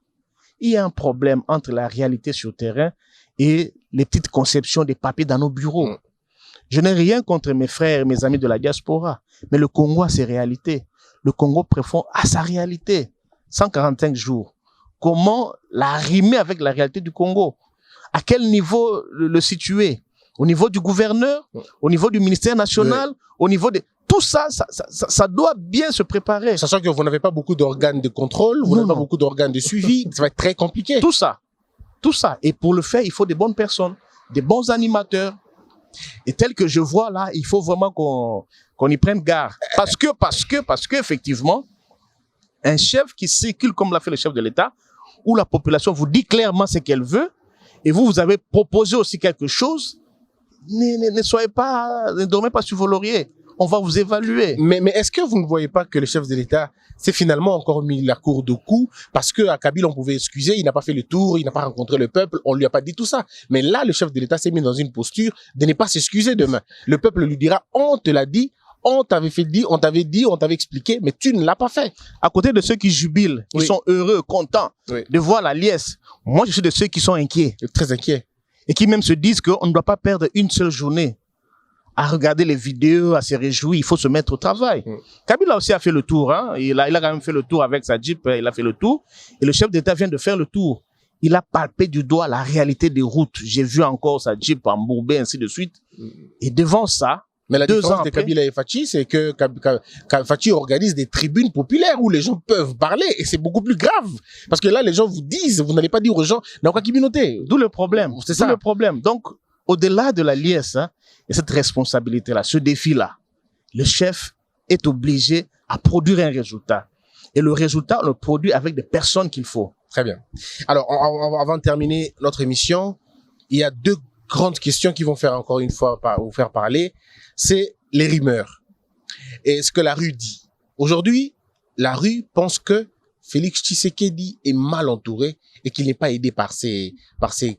Il y a un problème entre la réalité sur le terrain et les petites conceptions des papiers dans nos bureaux. Je n'ai rien contre mes frères et mes amis de la diaspora, mais le Congo a ses réalités. Le Congo préfond à sa réalité. 145 jours. Comment l'arrimer avec la réalité du Congo? À quel niveau le situer? Au niveau du gouverneur? Au niveau du ministère national? Au niveau des... Tout ça, ça doit bien se préparer. Sachant que vous n'avez pas beaucoup d'organes de contrôle, vous n'avez pas beaucoup d'organes de suivi, ça va être très compliqué. Tout ça. Et pour le faire, il faut des bonnes personnes, des bons animateurs. Et tel que je vois là, il faut vraiment qu'on y prenne garde. Parce que effectivement, un chef qui circule comme l'a fait le chef de l'État, où la population vous dit clairement ce qu'elle veut, et vous avez proposé aussi quelque chose, ne dormez pas sur vos lauriers. On va vous évaluer. Mais est-ce que vous ne voyez pas que le chef de l'État s'est finalement encore mis la cour de cou parce que à Kabila on pouvait excuser, il n'a pas fait le tour, il n'a pas rencontré le peuple, on lui a pas dit tout ça. Mais là, le chef de l'État s'est mis dans une posture de ne pas s'excuser demain. Le peuple lui dira, on te l'a dit, on t'avait dit, on t'avait expliqué, mais tu ne l'as pas fait. À côté de ceux qui jubilent, qui sont heureux, contents de voir la liesse, moi je suis de ceux qui sont inquiets. Très inquiets. Et qui même se disent qu'on ne doit pas perdre une seule journée à regarder les vidéos, à se réjouir, il faut se mettre au travail. Kabila aussi a fait le tour, hein. Il a quand même fait le tour avec sa Jeep, il a fait le tour. Et le chef d'État vient de faire le tour. Il a palpé du doigt la réalité des routes. J'ai vu encore sa Jeep embourbée, ainsi de suite. Et devant ça, mais la différence de Kabila et Fachi, c'est que Fachi organise des tribunes populaires où les gens peuvent parler et c'est beaucoup plus grave. Parce que là, les gens vous disent, vous n'allez pas dire aux gens, dans quoi communauté. D'où le problème. C'est ça. D'où le problème. Donc, au-delà de la liesse, hein, et cette responsabilité-là, ce défi-là, le chef est obligé à produire un résultat. Et le résultat, on le produit avec des personnes qu'il faut. Très bien. Alors, avant de terminer notre émission, il y a deux grandes questions qui vont faire encore une fois vous faire parler. C'est les rumeurs. Et ce que la rue dit. Aujourd'hui, la rue pense que Félix Tshisekedi est mal entouré et qu'il n'est pas aidé par ses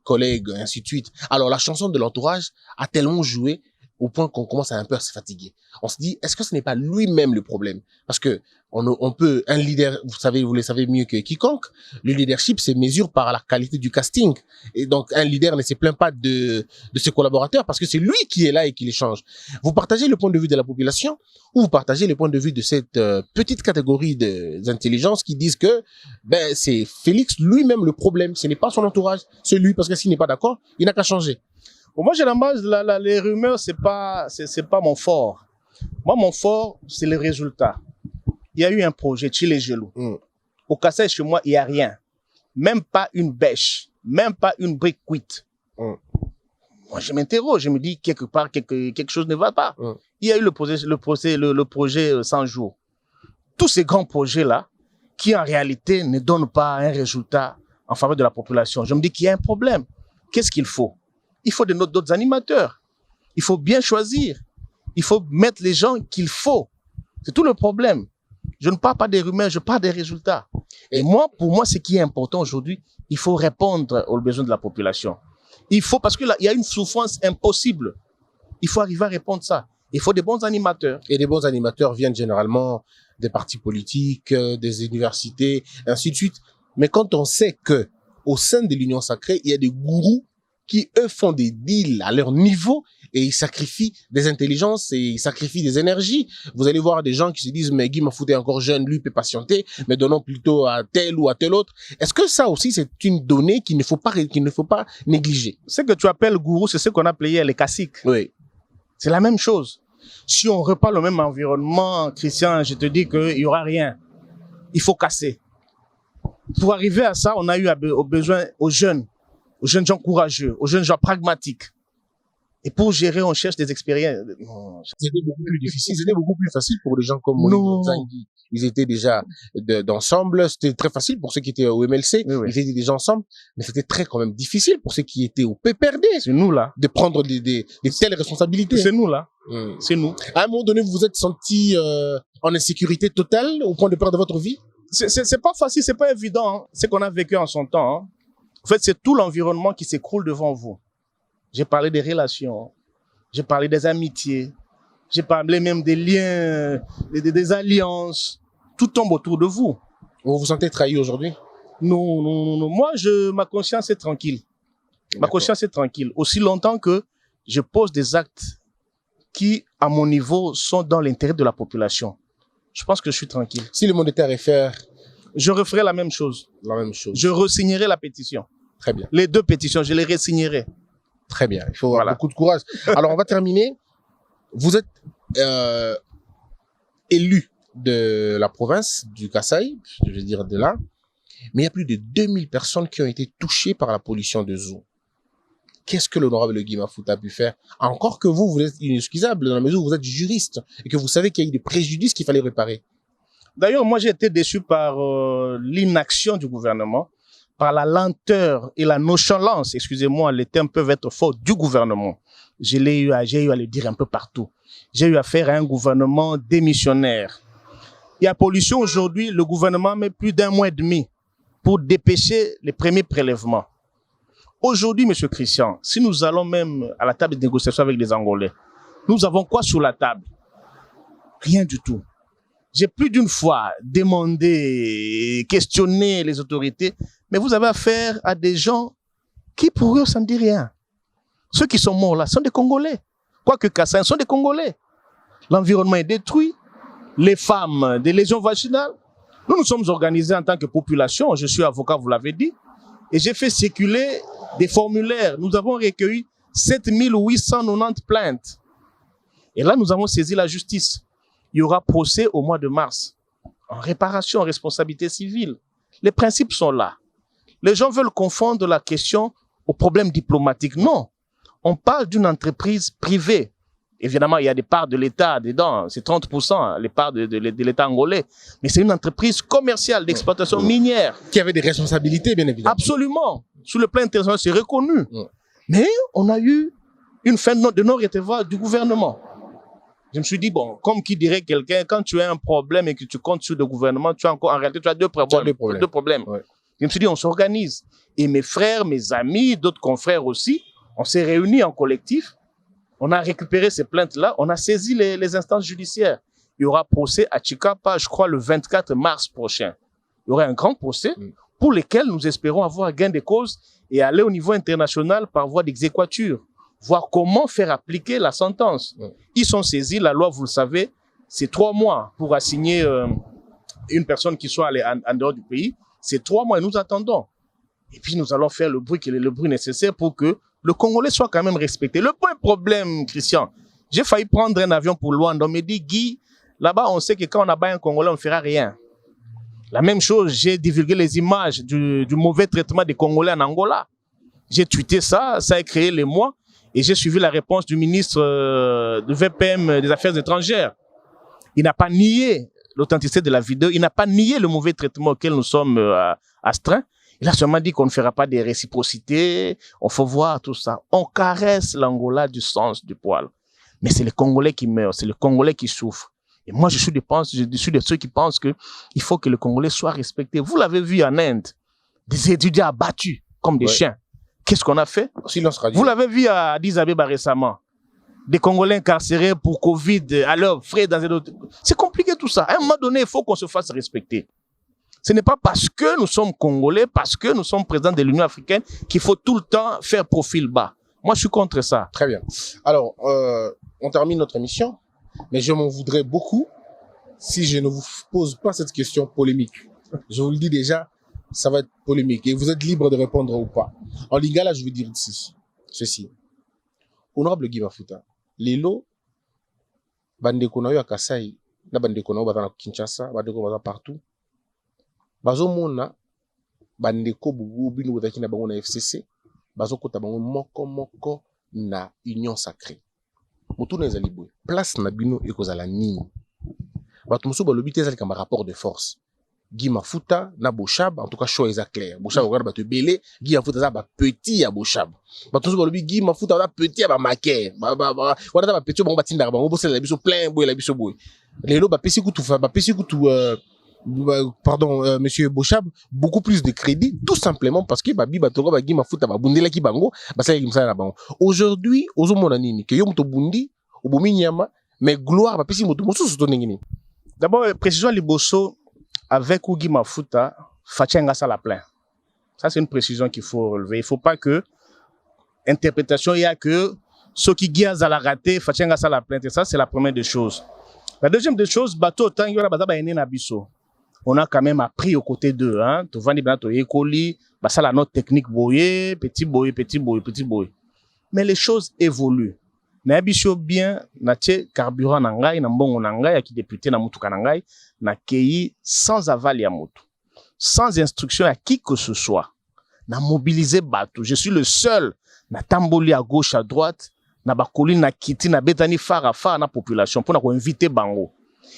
collègues, et ainsi de suite. Alors, la chanson de l'entourage a tellement joué au point qu'on commence à un peu à se fatiguer. On se dit, est-ce que ce n'est pas lui-même le problème? Parce que on peut, un leader, vous le savez mieux que quiconque, le leadership se mesure par la qualité du casting. Et donc, un leader ne se plaint pas de ses collaborateurs parce que c'est lui qui est là et qui les change. Vous partagez le point de vue de la population ou vous partagez le point de vue de cette petite catégorie d'intelligence qui disent que, ben, c'est Félix lui-même le problème. Ce n'est pas son entourage, c'est lui, parce que s'il n'est pas d'accord, il n'a qu'à changer. Bon, moi, j'ai la base, les rumeurs, c'est pas mon fort. Moi, mon fort, c'est les résultats. Il y a eu un projet, Chile Gelou. Au Kassai, chez moi, il n'y a rien. Même pas une bêche. Même pas une brique cuite. Moi, je m'interroge. Je me dis, quelque part, quelque chose ne va pas. Il y a eu le projet 100 jours. Tous ces grands projets-là, qui en réalité ne donnent pas un résultat en faveur de la population. Je me dis qu'il y a un problème. Qu'est-ce qu'il faut? Il faut d'autres animateurs. Il faut bien choisir. Il faut mettre les gens qu'il faut. C'est tout le problème. Je ne parle pas des rumeurs, je parle des résultats. Et moi, pour moi, ce qui est important aujourd'hui, il faut répondre aux besoins de la population. Il faut, parce que là, il y a une souffrance impossible. Il faut arriver à répondre à ça. Il faut des bons animateurs. Et les bons animateurs viennent généralement des partis politiques, des universités, ainsi de suite. Mais quand on sait que, au sein de l'Union Sacrée, il y a des gourous qui, eux, font des deals à leur niveau et ils sacrifient des intelligences et ils sacrifient des énergies. Vous allez voir des gens qui se disent, mais Guy Mafouté est encore jeune, lui peut patienter, mais donnons plutôt à tel ou à tel autre. Est-ce que ça aussi, c'est une donnée qu'il ne faut pas négliger? Ce que tu appelles gourou, c'est ce qu'on appelait hier les caciques. Oui. C'est la même chose. Si on repart le même environnement, Christian, je te dis qu'il n'y aura rien. Il faut casser. Pour arriver à ça, on a eu besoin aux jeunes gens courageux, aux jeunes gens pragmatiques. Et pour gérer, on cherche des expériences. C'était beaucoup plus difficile, c'était beaucoup plus facile pour les gens comme Moïse Zangui. Ils étaient déjà d'ensemble, c'était très facile pour ceux qui étaient au MLC, oui. Ils étaient déjà ensemble, mais c'était très quand même difficile pour ceux qui étaient au PPRD. C'est nous là. De prendre des telles responsabilités. C'est nous là. C'est nous. À un moment donné, vous vous êtes senti en insécurité totale au point de perdre votre vie? C'est pas facile, c'est pas évident. Hein. C'est qu'on a vécu en son temps. Hein. En fait, c'est tout l'environnement qui s'écroule devant vous. J'ai parlé des relations, j'ai parlé des amitiés, j'ai parlé même des liens, des alliances. Tout tombe autour de vous. Vous vous sentez trahi aujourd'hui? Non. Moi, ma conscience est tranquille. Ma conscience est tranquille. Aussi longtemps que je pose des actes qui, à mon niveau, sont dans l'intérêt de la population. Je pense que je suis tranquille. Si le monde était à refaire, je referai la même chose. La même chose. Je resignerai la pétition. Très bien. Les deux pétitions, je les resignerai. Très bien. Il faut avoir beaucoup de courage. Alors, on va terminer. Vous êtes élu de la province du Kassai, je veux dire de là, mais il y a plus de 2000 personnes qui ont été touchées par la pollution de Zou. Qu'est-ce que l'honorable Guy Mafouté a pu faire? Encore que vous êtes inexcusable dans la mesure où vous êtes juriste et que vous savez qu'il y a eu des préjudices qu'il fallait réparer. D'ailleurs, moi, j'ai été déçu par l'inaction du gouvernement, par la lenteur et la nonchalance, excusez-moi, les termes peuvent être forts, du gouvernement. J'ai eu à le dire un peu partout. J'ai eu affaire à un gouvernement démissionnaire. Il y a pollution aujourd'hui, le gouvernement met plus d'1 mois et demi pour dépêcher les premiers prélèvements. Aujourd'hui, M. Christian, si nous allons même à la table de négociation avec les Angolais, nous avons quoi sur la table? Rien du tout. J'ai plus d'une fois demandé, questionné les autorités, mais vous avez affaire à des gens qui, pour eux, ça ne dit rien. Ceux qui sont morts là sont des Congolais. Quoique Kassai sont des Congolais. L'environnement est détruit. Les femmes, des lésions vaginales. Nous nous sommes organisés en tant que population. Je suis avocat, vous l'avez dit. Et j'ai fait circuler des formulaires. Nous avons recueilli 7890 plaintes. Et là, nous avons saisi la justice. Il y aura procès au mois de mars. En réparation, en responsabilité civile. Les principes sont là. Les gens veulent confondre la question au problème diplomatique. Non. On parle d'une entreprise privée. Évidemment, il y a des parts de l'État dedans. C'est 30%, les parts de l'État angolais. Mais c'est une entreprise commerciale d'exploitation minière. Qui avait des responsabilités, bien évidemment. Absolument. Sur le plan international, c'est reconnu. Mais on a eu une fin de non-recevoir du gouvernement. Je me suis dit, bon, comme qui dirait quelqu'un, quand tu as un problème et que tu comptes sur le gouvernement, tu as encore, en réalité, tu as deux problèmes. Ouais. Je me suis dit, on s'organise. Et mes frères, mes amis, d'autres confrères aussi, on s'est réunis en collectif. On a récupéré ces plaintes-là. On a saisi les instances judiciaires. il y aura procès à Chikapa, je crois, le 24 mars prochain. Il y aura un grand procès pour lequel nous espérons avoir gain de cause et aller au niveau international par voie d'exéquature, voir comment faire appliquer la sentence. Ils sont saisis, la loi, vous le savez, c'est 3 mois pour assigner une personne qui soit allée en dehors du pays. C'est 3 mois et nous attendons. Et puis nous allons faire le bruit nécessaire pour que le Congolais soit quand même respecté. Le point problème, Christian, j'ai failli prendre un avion pour Luanda. On me dit, Guy, là-bas, on sait que quand on abat un Congolais, on ne fera rien. La même chose, j'ai divulgué les images du mauvais traitement des Congolais en Angola. J'ai tweeté ça, ça a créé l'émoi. Et j'ai suivi la réponse du ministre de VPM des Affaires étrangères. Il n'a pas nié l'authenticité de la vidéo, il n'a pas nié le mauvais traitement auquel nous sommes astreints. Il a seulement dit qu'on ne fera pas de réciprocité, on faut voir tout ça. On caresse l'Angola du sens du poil. Mais c'est les Congolais qui meurent, c'est les Congolais qui souffrent. Et moi, je suis de ceux qui pensent qu'il faut que le Congolais soit respecté. Vous l'avez vu en Inde, des étudiants abattus comme des chiens. Qu'est-ce qu'on a fait? Vous l'avez vu à Addis Abeba récemment. Des Congolais incarcérés pour Covid, à leurs frais dans un autre... C'est compliqué tout ça. À un moment donné, il faut qu'on se fasse respecter. Ce n'est pas parce que nous sommes Congolais, parce que nous sommes présidents de l'Union africaine qu'il faut tout le temps faire profil bas. Moi, je suis contre ça. Très bien. Alors, on termine notre émission, mais je m'en voudrais beaucoup si je ne vous pose pas cette question polémique. Je vous le dis déjà, ça va être polémique et vous êtes libre de répondre ou pas. En lingala, je veux dire ceci. Honorable Guy Mafuta, lelo bandeko na yo ya Kasai na bandeko na yo baza na Kinshasa, bandeko baza partout. Bazomona bandeko bubu bino botaki na bango na FCC, bazokota bango moko na union sacrée. Mutuna ezali boye. Place na bino ekozala nini? Bato mosusu balobi te ezali kama rapport de force. Guy Mafuta na Bochab, en tout cas choix est clair. Bochab regarde bato belé, Guy Mafuta za ba petit ya Bochab. Bato mosusu balobi Guy Mafuta za petit ya ba maquet. Wana ba petit bango batinda bango bosela la biso plein boye la biso boye. Lelo ba pesi kutu pardon, monsieur Bochab, beaucoup plus de crédit, tout simplement parce que Babi Batoga Bagi Mafuta Babundela ki bango, basala kimsa na bango. Aujourd'hui, ozo mona nini que yo muto bundi, obomi nyama, mais gloire ba pesi muto mususu to ningini. D'abord, précision liboso avec Guy Mafuta, Fachenga ça la plein. Ça c'est une précision qu'il faut relever. Il faut pas que interprétation il y a que ceux qui guiazent à la raté, Fachenga ça la plainte. Ça c'est la première des choses. La deuxième des choses, bateau tant yora bazaba ene na biso. On a quand même appris aux côtés d'eux, hein. Tu vas dire, tu écoli, bah ça la note technique boye, petit boye. Mais les choses évoluent. Na biso bien, na tche carburant na ngai, na mbongo na ngai, qui député na mutuka na ngai, na kei sans aval ya mutu, sans instruction à qui que ce soit. Na mobiliser bateau. Je suis le seul na tamboli à gauche, à droite, na bakoli na kiti, na betani fara na population pour na ko inviter bango.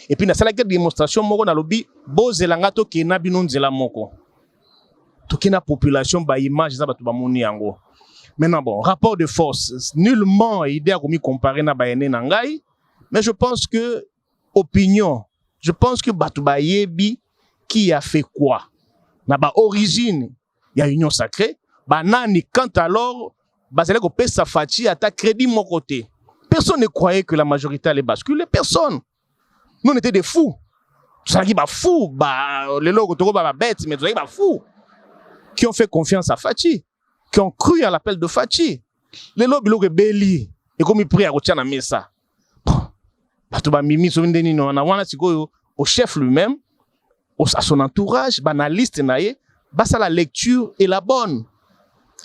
Et puis, dans cette démonstration, moko na lobi, bozelanga to kena bino nzela moko. To kena population ba image za batu ba moni yango. Maintenant bon, rapport de force, nullement idée à comparer na ba ene na ngai, mais je pense que opinion, je pense que batu ba yebi qui a fait quoi. Na ba origine, il y a union sacrée, ba nani quand alors bazele ko pesa fachi ata crédit mon côté. Personne ne croyait que la majorité allait basculer, personne. Nous, on était des fous. Tout ça qui est fou, les logos sont bêtes, mais tout ça qui est fou. Qui ont fait confiance à Fachi, qui ont cru à l'appel de Fachi. Les logos sont belli. Et comme ils prient à Rotiana Mesa. Au chef lui-même, à son entourage, à liste, la lecture est la bonne.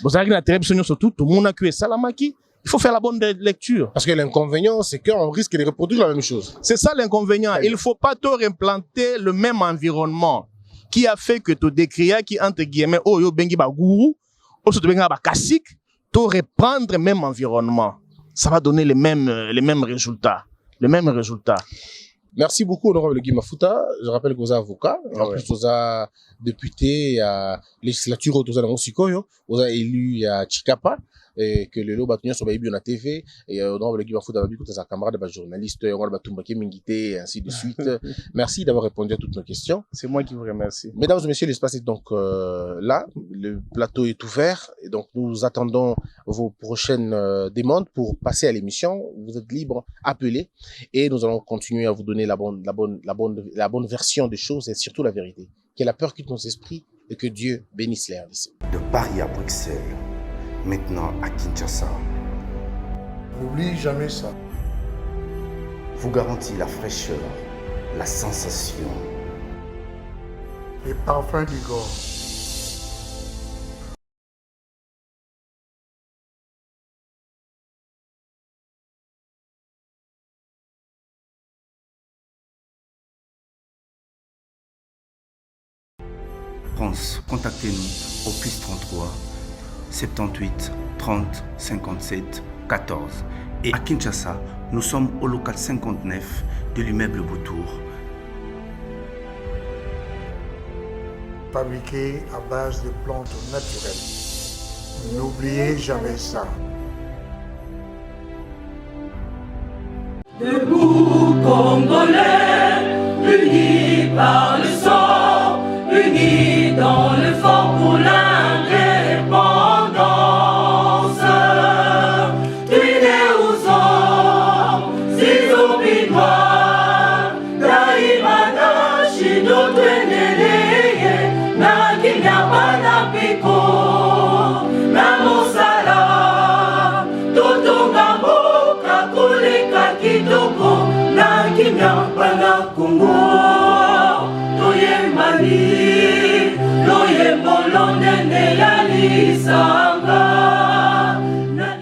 Vous avez la télévision surtout, tout le monde a cru Salamaki. Il faut faire la bonne lecture. Parce que l'inconvénient, c'est qu'on risque de reproduire la même chose. C'est ça l'inconvénient. Il ne faut pas te réimplanter le même environnement qui a fait que tu décris, qui entre guillemets, oh yo bengi ba gourou, oh so bengi ba kassik, tu reprendre le même environnement. Ça va donner les mêmes résultats. Les mêmes résultats. Merci beaucoup, honorable Guy Mafuta. Je rappelle que vous êtes avocat. En plus, vous êtes député à législature vous êtes élu à Chikapa. Et que le lot batunia sur Baïbi on a TV et honorable Guy Mafuta a vu que tes camarades de journalistes on va Tumbake Mingité et ainsi de suite. Merci d'avoir répondu à toutes nos questions. C'est moi qui vous remercie. Mesdames et messieurs, l'espace est donc là, le plateau est ouvert et donc nous attendons vos prochaines demandes pour passer à l'émission. Vous êtes libres, appelez et nous allons continuer à vous donner la bonne version des choses et surtout la vérité. Que la peur quitte nos esprits et que Dieu bénisse les RDC. De Paris à Bruxelles, maintenant à Kinshasa, N'oublie jamais ça. vous garantit la fraîcheur, la sensation, Les parfums du Gore. France, contactez-nous au +33 78 30 57 14. Et à Kinshasa, nous sommes au local 59 de l'immeuble Boutour. Fabriqué à base de plantes naturelles. N'oubliez jamais ça. Debout, Congolais, unis par le